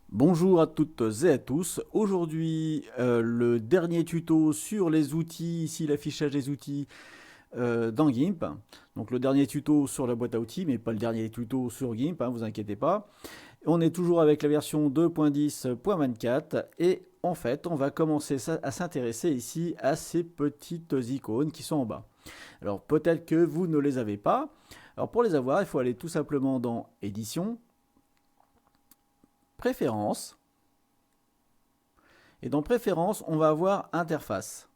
Bonjour à toutes et à tous. Aujourd'hui, le dernier tuto sur les outils, ici l'affichage des outils dans GIMP. Donc le dernier tuto sur la boîte à outils, mais pas le dernier tuto sur GIMP, hein, vous inquiétez pas. On est toujours avec la version 2.10.24 et en fait, on va commencer à s'intéresser ici à ces petites icônes qui sont en bas. Alors peut-être que vous ne les avez pas. Alors pour les avoir, il faut aller tout simplement dans Édition, Préférences. Et dans Préférences, on va avoir Interface.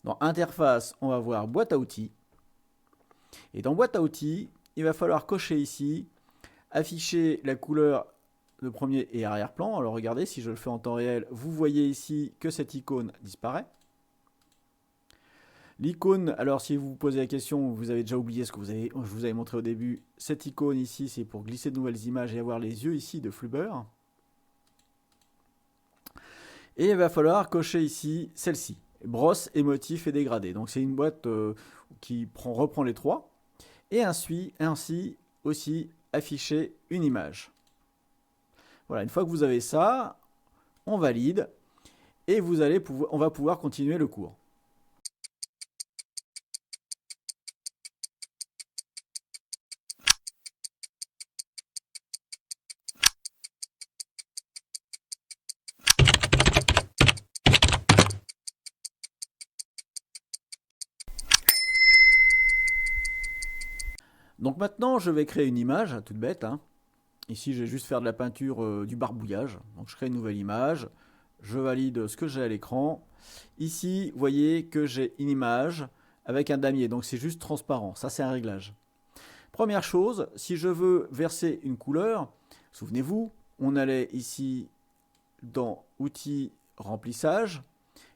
Dans Interface, on va voir Boîte à outils. Et dans Boîte à outils, il va falloir cocher ici, afficher la couleur de premier et arrière-plan. Alors regardez, si je le fais en temps réel, vous voyez ici que cette icône disparaît. L'icône, alors si vous vous posez la question, vous avez déjà oublié ce que je vous avais montré au début, cette icône ici, c'est pour glisser de nouvelles images et avoir les yeux ici de Flubber. Et il va falloir cocher ici celle-ci, brosse, émotif et dégradé. Donc c'est une boîte qui reprend les trois. Et ainsi aussi afficher une image. Voilà, une fois que vous avez ça, on valide et on va pouvoir continuer le cours. Donc maintenant, je vais créer une image, toute bête, hein. Ici, je vais juste faire de la peinture, du barbouillage. Donc je crée une nouvelle image, je valide ce que j'ai à l'écran. Ici, vous voyez que j'ai une image avec un damier, donc c'est juste transparent. Ça, c'est un réglage. Première chose, si je veux verser une couleur, souvenez-vous, on allait ici dans Outils, Remplissage,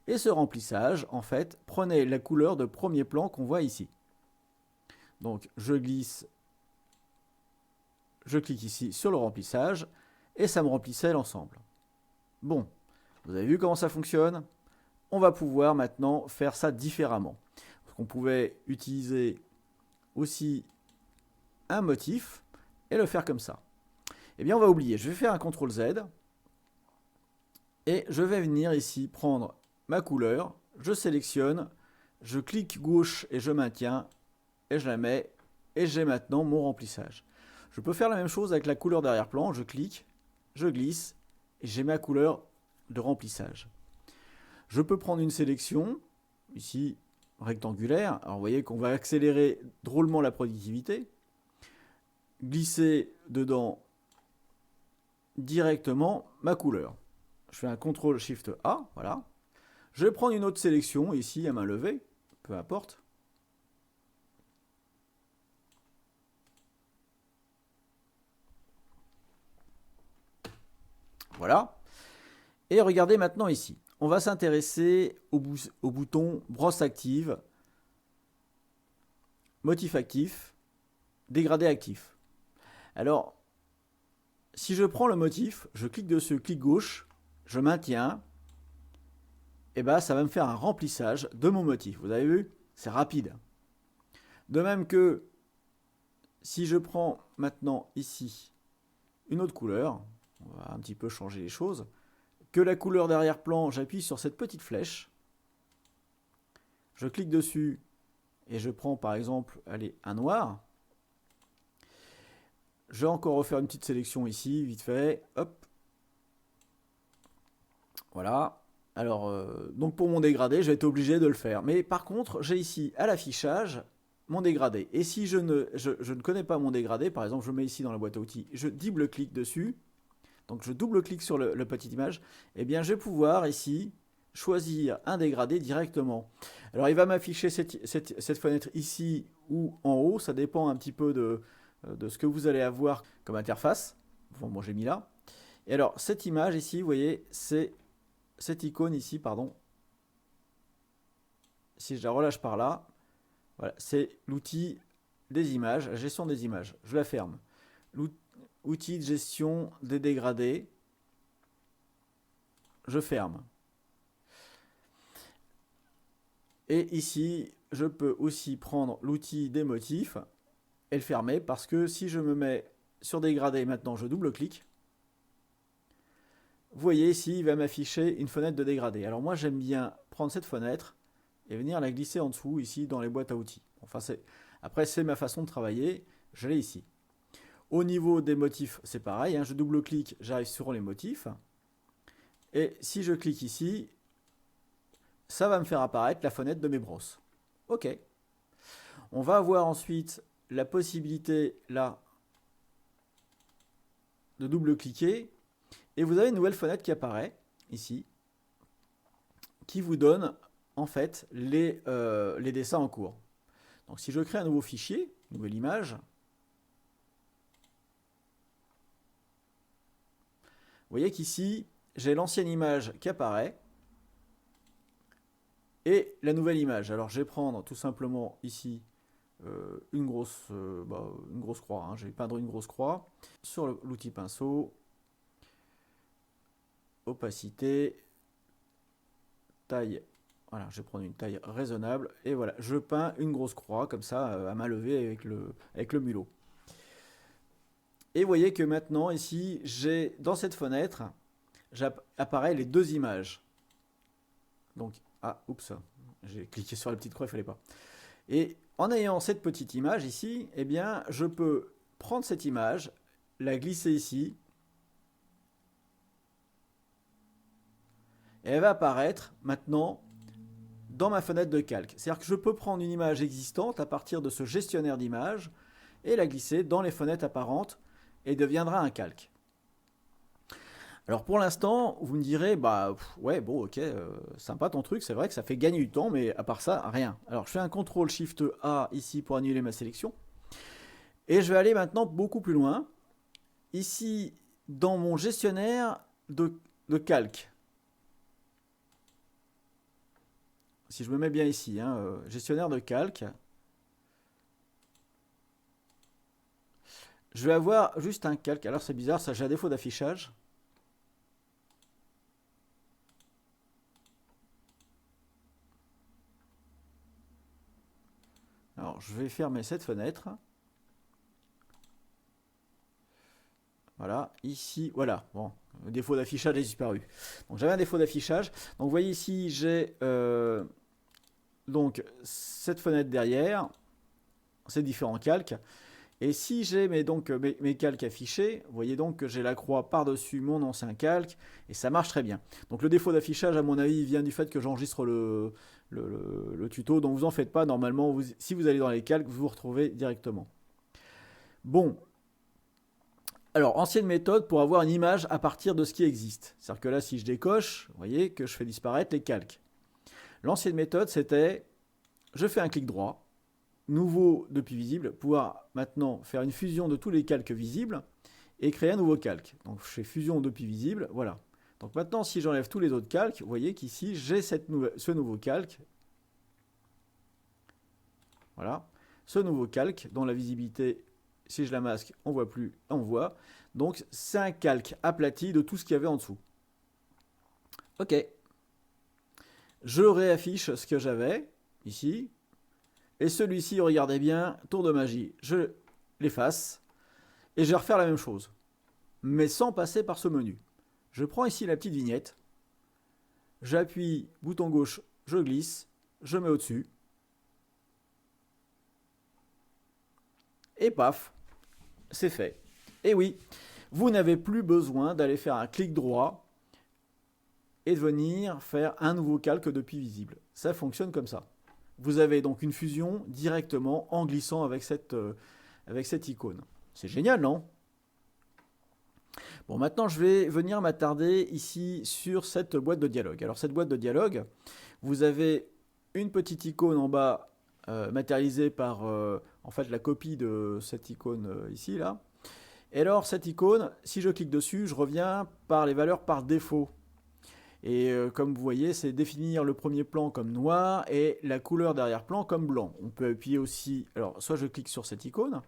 et ce remplissage, en fait, prenait la couleur de premier plan qu'on voit ici. Donc je glisse, je clique ici sur le remplissage, et ça me remplissait l'ensemble. Bon, vous avez vu comment ça fonctionne? On va pouvoir maintenant faire ça différemment. On pouvait utiliser aussi un motif et le faire comme ça. Eh bien, on va oublier. Je vais faire un CTRL Z et je vais venir ici prendre ma couleur. Je sélectionne, je clique gauche et je maintiens et je la mets et j'ai maintenant mon remplissage. Je peux faire la même chose avec la couleur d'arrière-plan. Je clique, je glisse et j'ai ma couleur de remplissage. Je peux prendre une sélection, ici rectangulaire. Alors vous voyez qu'on va accélérer drôlement la productivité. Glisser dedans directement ma couleur. Je fais un CTRL SHIFT A, voilà. Je vais prendre une autre sélection ici à main levée, peu importe. Voilà. Et regardez maintenant ici. On va s'intéresser au bouton brosse active, motif actif, dégradé actif. Alors, si je prends le motif, je clique dessus, clic gauche, je maintiens, et bien ça va me faire un remplissage de mon motif. Vous avez vu? C'est rapide. De même que si je prends maintenant ici une autre couleur, on va un petit peu changer les choses, que la couleur d'arrière-plan, j'appuie sur cette petite flèche, je clique dessus et je prends par exemple allez, un noir. Je vais encore refaire une petite sélection ici, vite fait, hop. Voilà. Alors, donc pour mon dégradé, j'ai été obligé de le faire. Mais par contre, j'ai ici à l'affichage mon dégradé. Et si je ne connais pas mon dégradé, par exemple, je mets ici dans la boîte à outils, je double-clique dessus, donc je double-clique sur la petite image, et bien je vais pouvoir ici choisir un dégradé directement. Alors il va m'afficher cette fenêtre ici ou en haut, ça dépend un petit peu de ce que vous allez avoir comme interface. Bon, moi j'ai mis là. Et alors cette image ici, vous voyez, c'est cette icône ici, pardon. Si je la relâche par là, voilà, c'est l'outil des images, la gestion des images. Je la ferme. Outil de gestion des dégradés, je ferme. Et ici, je peux aussi prendre l'outil des motifs et le fermer, parce que si je me mets sur dégradé, maintenant je double-clique, vous voyez ici, il va m'afficher une fenêtre de dégradé. Alors moi, j'aime bien prendre cette fenêtre et venir la glisser en dessous, ici, dans les boîtes à outils. Enfin, après, c'est ma façon de travailler, je l'ai ici. Au niveau des motifs, c'est pareil, hein, je double-clique, j'arrive sur les motifs. Et si je clique ici, ça va me faire apparaître la fenêtre de mes brosses. OK. On va avoir ensuite la possibilité, là, de double-cliquer. Et vous avez une nouvelle fenêtre qui apparaît, ici, qui vous donne, en fait, les dessins en cours. Donc si je crée un nouveau fichier, une nouvelle image, vous voyez qu'ici, j'ai l'ancienne image qui apparaît et la nouvelle image. Alors je vais prendre tout simplement ici une grosse croix. Hein. Je vais peindre une grosse croix sur l'outil pinceau, opacité, taille. Voilà, je vais prendre une taille raisonnable et voilà, je peins une grosse croix comme ça à main levée avec le mulot. Et vous voyez que maintenant ici, j'ai dans cette fenêtre, apparaît les deux images. Donc, oups, j'ai cliqué sur la petite croix, il ne fallait pas. Et en ayant cette petite image ici, eh bien, je peux prendre cette image, la glisser ici, et elle va apparaître maintenant dans ma fenêtre de calque. C'est-à-dire que je peux prendre une image existante à partir de ce gestionnaire d'images et la glisser dans les fenêtres apparentes et deviendra un calque. Alors pour l'instant, vous me direz, ouais, bon, ok, sympa ton truc, c'est vrai que ça fait gagner du temps, mais à part ça, rien. Alors je fais un CTRL-SHIFT-A ici pour annuler ma sélection. Et je vais aller maintenant beaucoup plus loin. Ici, dans mon gestionnaire de calque. Si je me mets bien ici, hein, gestionnaire de calque. Je vais avoir juste un calque. Alors c'est bizarre, ça j'ai un défaut d'affichage. Alors je vais fermer cette fenêtre. Voilà, ici, voilà, bon, le défaut d'affichage est disparu. Donc j'avais un défaut d'affichage. Donc vous voyez ici, j'ai donc cette fenêtre derrière, ces différents calques. Et si j'ai mes calques affichés, vous voyez donc que j'ai la croix par-dessus mon ancien calque, et ça marche très bien. Donc le défaut d'affichage, à mon avis, vient du fait que j'enregistre le tuto, donc vous en faites pas, normalement, si vous allez dans les calques, vous vous retrouvez directement. Bon, alors, ancienne méthode pour avoir une image à partir de ce qui existe. C'est-à-dire que là, si je décoche, vous voyez que je fais disparaître les calques. L'ancienne méthode, c'était, je fais un clic droit, nouveau depuis visible, pouvoir maintenant faire une fusion de tous les calques visibles et créer un nouveau calque. Donc, je fais fusion depuis visible, voilà. Donc maintenant, si j'enlève tous les autres calques, vous voyez qu'ici, j'ai ce nouveau calque. Voilà. Ce nouveau calque, dont la visibilité, si je la masque, on ne voit plus, on voit. Donc, c'est un calque aplati de tout ce qu'il y avait en dessous. OK. Je réaffiche ce que j'avais, ici. Et celui-ci, regardez bien, tour de magie. Je l'efface. Et je vais refaire la même chose. Mais sans passer par ce menu. Je prends ici la petite vignette. J'appuie, bouton gauche, je glisse. Je mets au-dessus. Et paf, c'est fait. Et oui, vous n'avez plus besoin d'aller faire un clic droit et de venir faire un nouveau calque depuis visible. Ça fonctionne comme ça. Vous avez donc une fusion directement en glissant avec cette icône. C'est génial, non ? Bon, maintenant je vais venir m'attarder ici sur cette boîte de dialogue. Alors cette boîte de dialogue, vous avez une petite icône en bas matérialisée par en fait la copie de cette icône ici, là. Et alors cette icône, si je clique dessus, je reviens par les valeurs par défaut. Et comme vous voyez, c'est définir le premier plan comme noir et la couleur d'arrière-plan comme blanc. On peut appuyer aussi, alors soit je clique sur cette icône,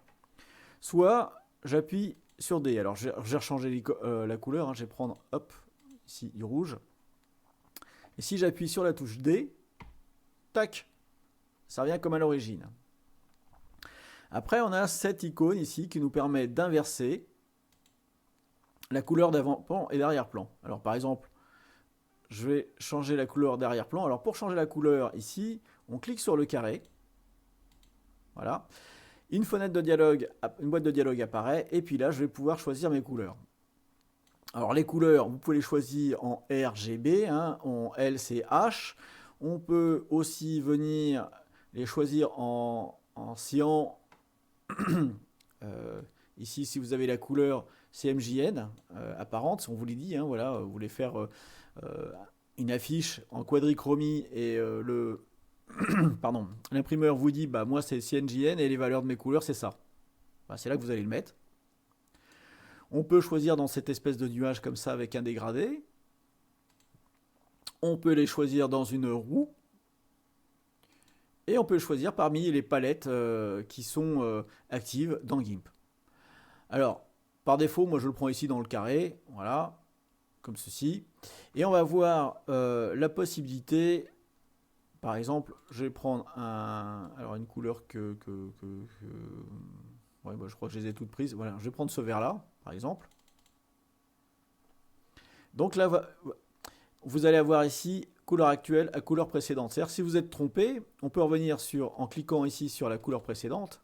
soit j'appuie sur D. Alors j'ai rechangé la couleur, hein, je vais prendre, hop, ici du rouge. Et si j'appuie sur la touche D, tac, ça revient comme à l'origine. Après, on a cette icône ici qui nous permet d'inverser la couleur d'avant-plan et d'arrière-plan. Alors par exemple, je vais changer la couleur d'arrière-plan. Alors pour changer la couleur ici, on clique sur le carré. Voilà. Une fenêtre de dialogue, une boîte de dialogue apparaît, et puis là, je vais pouvoir choisir mes couleurs. Alors les couleurs, vous pouvez les choisir en RGB, hein, en LCH. On peut aussi venir les choisir en cyan. Ici, si vous avez la couleur CMJN apparente, on vous l'a dit, hein, voilà, vous voulez faire une affiche en quadrichromie et pardon, l'imprimeur vous dit bah moi c'est CNJN et les valeurs de mes couleurs c'est ça. Bah, c'est là que vous allez le mettre. On peut choisir dans cette espèce de nuage comme ça avec un dégradé. On peut les choisir dans une roue. Et on peut choisir parmi les palettes qui sont actives dans GIMP. Alors, par défaut, moi je le prends ici dans le carré, voilà, comme ceci. Et on va voir la possibilité, par exemple, je vais prendre alors une couleur ouais, bah, je crois que je les ai toutes prises. Voilà, je vais prendre ce vert-là, par exemple. Donc là, vous allez avoir ici couleur actuelle à couleur précédente. C'est-à-dire si vous êtes trompé, on peut revenir en cliquant ici sur la couleur précédente.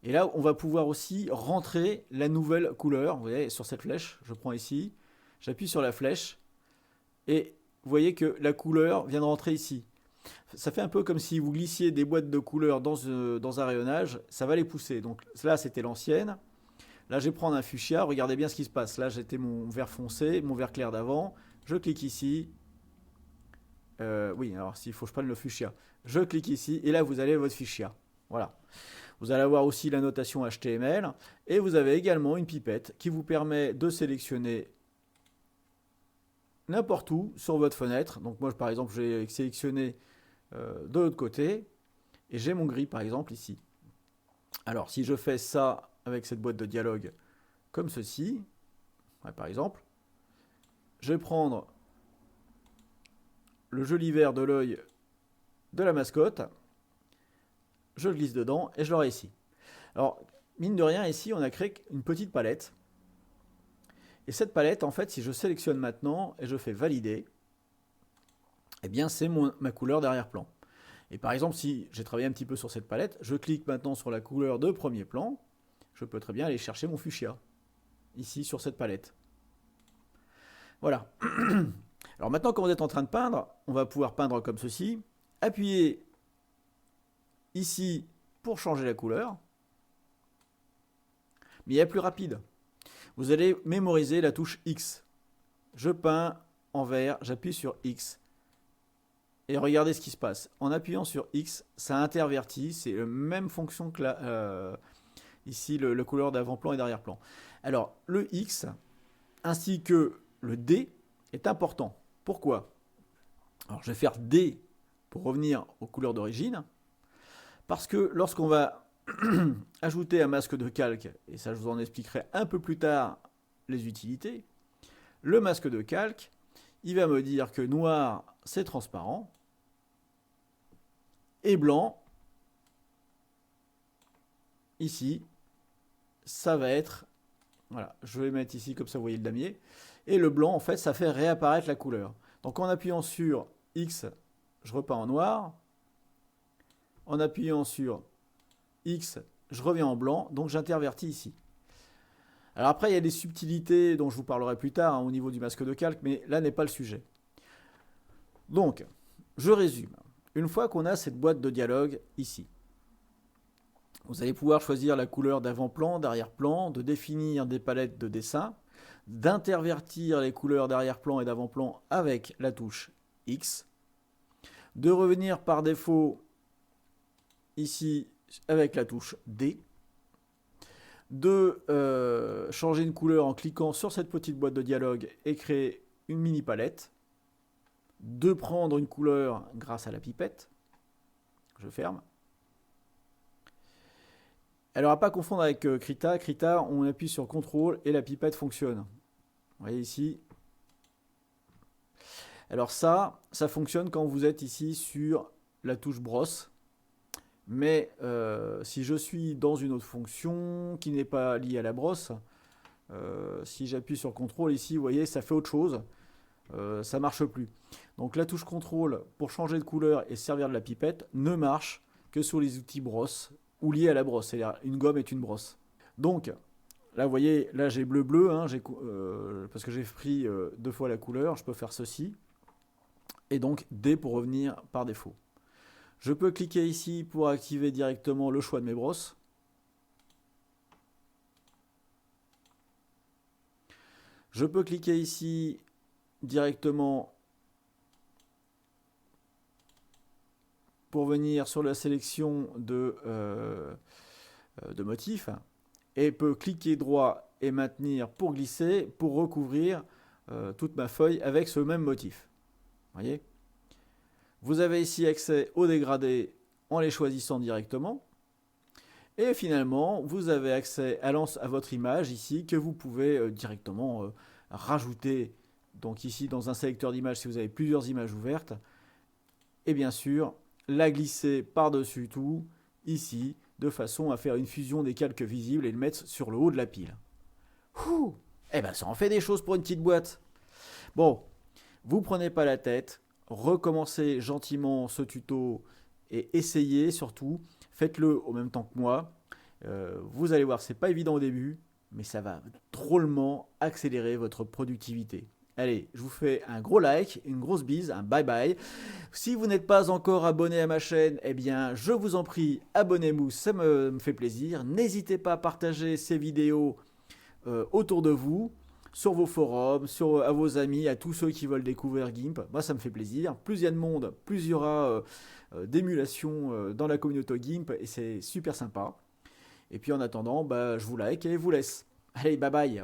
Et là, on va pouvoir aussi rentrer la nouvelle couleur. Vous voyez, sur cette flèche, je prends ici, j'appuie sur la flèche, et vous voyez que la couleur vient de rentrer ici. Ça fait un peu comme si vous glissiez des boîtes de couleurs dans un rayonnage, ça va les pousser. Donc là, c'était l'ancienne. Là, je vais prendre un fuchsia, regardez bien ce qui se passe. Là, j'étais mon vert foncé, mon vert clair d'avant. Je clique ici. Oui, alors s'il faut que je prenne le fuchsia. Je clique ici, et là, vous avez votre fuchsia. Voilà. Vous allez avoir aussi la notation HTML, et vous avez également une pipette qui vous permet de sélectionner n'importe où sur votre fenêtre. Donc moi, par exemple, j'ai sélectionné de l'autre côté, et j'ai mon gris, par exemple, ici. Alors, si je fais ça avec cette boîte de dialogue comme ceci, ouais, par exemple, je vais prendre le joli vert de l'œil de la mascotte, je le glisse dedans et je l'aurai ici. Alors, mine de rien, ici, on a créé une petite palette. Et cette palette, en fait, si je sélectionne maintenant et je fais valider, eh bien, c'est ma couleur d'arrière-plan. Et par exemple, si j'ai travaillé un petit peu sur cette palette, je clique maintenant sur la couleur de premier plan, je peux très bien aller chercher mon fuchsia, ici, sur cette palette. Voilà. Alors maintenant, quand vous êtes en train de peindre, on va pouvoir peindre comme ceci. Appuyez ici pour changer la couleur. Mais il y a plus rapide. Vous allez mémoriser la touche X. Je peins en vert, j'appuie sur X. Et regardez ce qui se passe. En appuyant sur X, ça intervertit. C'est la même fonction que ici le couleur d'avant-plan et d'arrière-plan. Alors, le X ainsi que le D est important. Pourquoi? Alors, je vais faire D pour revenir aux couleurs d'origine. Parce que lorsqu'on va ajouter un masque de calque, et ça je vous en expliquerai un peu plus tard les utilités, le masque de calque, il va me dire que noir c'est transparent, et blanc, ici, ça va être, voilà, je vais mettre ici comme ça vous voyez le damier, et le blanc en fait ça fait réapparaître la couleur. Donc en appuyant sur X, je repeins en noir, en appuyant sur X, je reviens en blanc, donc j'intervertis ici. Alors après, il y a des subtilités dont je vous parlerai plus tard hein, au niveau du masque de calque, mais là n'est pas le sujet. Donc, je résume. Une fois qu'on a cette boîte de dialogue ici, vous allez pouvoir choisir la couleur d'avant-plan, d'arrière-plan, de définir des palettes de dessin, d'intervertir les couleurs d'arrière-plan et d'avant-plan avec la touche X, de revenir par défaut ici avec la touche D, de changer une couleur en cliquant sur cette petite boîte de dialogue et créer une mini palette, de prendre une couleur grâce à la pipette, je ferme. Alors à ne pas confondre avec Krita, Krita on appuie sur CTRL et la pipette fonctionne. Vous voyez ici. Alors ça fonctionne quand vous êtes ici sur la touche brosse. Mais si je suis dans une autre fonction qui n'est pas liée à la brosse, si j'appuie sur CTRL ici, vous voyez, ça fait autre chose. Ça marche plus. Donc la touche CTRL pour changer de couleur et servir de la pipette ne marche que sur les outils brosse ou liés à la brosse. C'est-à-dire une gomme est une brosse. Donc là, vous voyez, là j'ai bleu-bleu, hein, parce que j'ai pris 2 fois la couleur. Je peux faire ceci. Et donc D pour revenir par défaut. Je peux cliquer ici pour activer directement le choix de mes brosses. Je peux cliquer ici directement pour venir sur la sélection de motifs et peut cliquer droit et maintenir pour glisser, pour recouvrir toute ma feuille avec ce même motif. Voyez ? Vous avez ici accès aux dégradés en les choisissant directement. Et finalement, vous avez accès à votre image ici que vous pouvez directement rajouter. Donc ici, dans un sélecteur d'images, si vous avez plusieurs images ouvertes. Et bien sûr, la glisser par-dessus tout, ici, de façon à faire une fusion des calques visibles et le mettre sur le haut de la pile. Ouh, eh ben ça en fait des choses pour une petite boîte. Bon, vous prenez pas la tête, recommencez gentiment ce tuto et essayez surtout, faites-le au même temps que moi. Vous allez voir, c'est pas évident au début, mais ça va drôlement accélérer votre productivité. Allez, je vous fais un gros like, une grosse bise, un bye bye. Si vous n'êtes pas encore abonné à ma chaîne, eh bien, je vous en prie, abonnez-vous, ça me fait plaisir. N'hésitez pas à partager ces vidéos autour de vous, sur vos forums, à vos amis, à tous ceux qui veulent découvrir GIMP. Moi, ça me fait plaisir. Plus il y a de monde, plus il y aura d'émulation dans la communauté GIMP et c'est super sympa. Et puis en attendant, je vous like et vous laisse. Allez, bye bye.